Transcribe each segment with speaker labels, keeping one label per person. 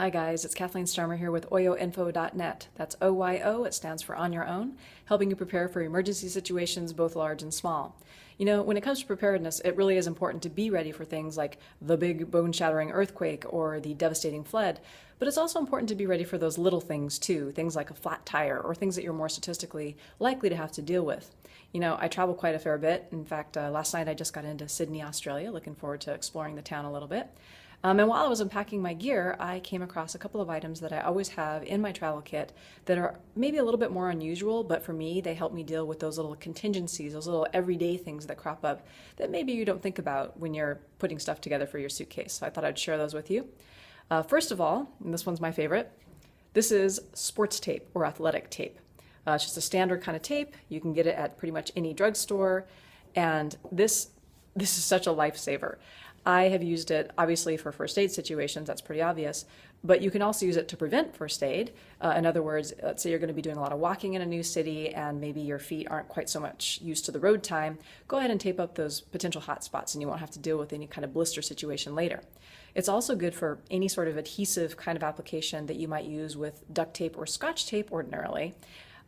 Speaker 1: Hi guys, it's Kathleen Starmer here with oyoinfo.net. That's OYO, it stands for On Your Own, helping you prepare for emergency situations both large and small. You know, when it comes to preparedness, it really is important to be ready for things like the big bone-shattering earthquake or the devastating flood, but it's also important to be ready for those little things too, things like a flat tire or things that you're more statistically likely to have to deal with. You know, I travel quite a fair bit. In fact, last night I just got into Sydney, Australia, looking forward to exploring the town a little bit. And while I was unpacking my gear, I came across a couple of items that I always have in my travel kit that are maybe a little bit more unusual, but for me, they help me deal with those little contingencies, those little everyday things that crop up that maybe you don't think about when you're putting stuff together for your suitcase. So I thought I'd share those with you. First of all, and this one's my favorite, this is sports tape or athletic tape. It's just a standard kind of tape. You can get it at pretty much any drugstore, and this is such a lifesaver. I have used it obviously for first aid situations, that's pretty obvious, but you can also use it to prevent first aid. In other words, let's say you're going to be doing a lot of walking in a new city and maybe your feet aren't quite so much used to the road time. Go ahead and tape up those potential hot spots and you won't have to deal with any kind of blister situation later. It's also good for any sort of adhesive kind of application that you might use with duct tape or scotch tape ordinarily.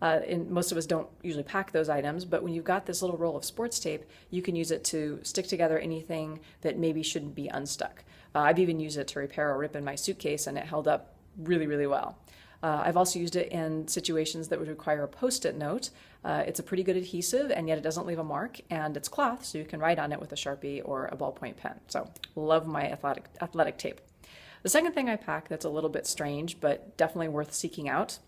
Speaker 1: And most of us don't usually pack those items, but when you've got this little roll of sports tape, you can use it to stick together anything that maybe shouldn't be unstuck. I've even used it to repair a rip in my suitcase, and it held up really, really well. I've also used it in situations that would require a Post-it note. It's a pretty good adhesive, and yet it doesn't leave a mark, and it's cloth, so you can write on it with a Sharpie or a ballpoint pen. So, love my athletic tape. The second thing I pack that's a little bit strange, but definitely worth seeking out,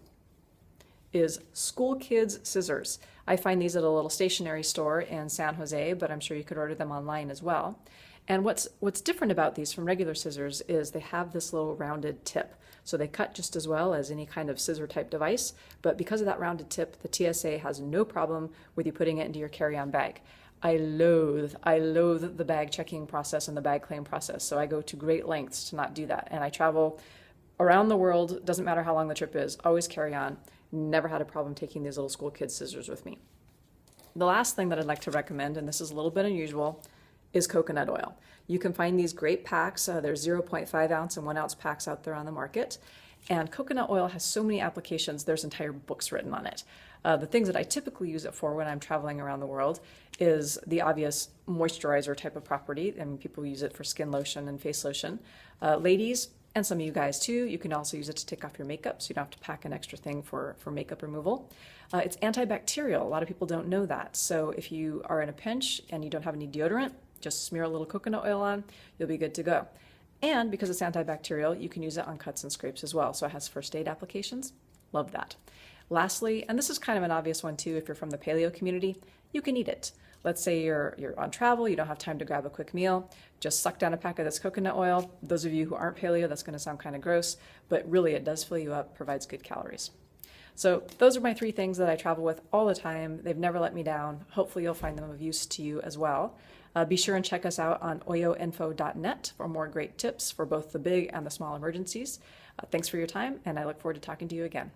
Speaker 1: is school kids scissors. I find these at a little stationery store in San Jose, but I'm sure you could order them online as well. And what's different about these from regular scissors is they have this little rounded tip. So they cut just as well as any kind of scissor type device, but because of that rounded tip, the TSA has no problem with you putting it into your carry-on bag. I loathe the bag checking process and the bag claim process, so I go to great lengths to not do that. And I travel around the world, doesn't matter how long the trip is, always carry on. Never had a problem taking these little school kids scissors with me. The last thing that I'd like to recommend, and this is a little bit unusual, is coconut oil. You can find these great packs. There's 0.5 ounce and 1 ounce packs out there on the market. And coconut oil has so many applications, there's entire books written on it. The things that I typically use it for when I'm traveling around the world is the obvious moisturizer type of property. I mean, people use it for skin lotion and face lotion. Ladies, and some of you guys too, you can also use it to take off your makeup, so you don't have to pack an extra thing for makeup removal. It's antibacterial. A lot of people don't know that. So if you are in a pinch and you don't have any deodorant, just smear a little coconut oil on, you'll be good to go. And because it's antibacterial, you can use it on cuts and scrapes as well. So it has first aid applications. Love that. Lastly, and this is kind of an obvious one too if you're from the paleo community, you can eat it. Let's say you're on travel, you don't have time to grab a quick meal, just suck down a pack of this coconut oil. Those of you who aren't paleo, that's going to sound kind of gross, but really it does fill you up, provides good calories. So those are my 3 things that I travel with all the time. They've never let me down. Hopefully you'll find them of use to you as well. Be sure and check us out on oyoinfo.net for more great tips for both the big and the small emergencies. Thanks for your time, and I look forward to talking to you again.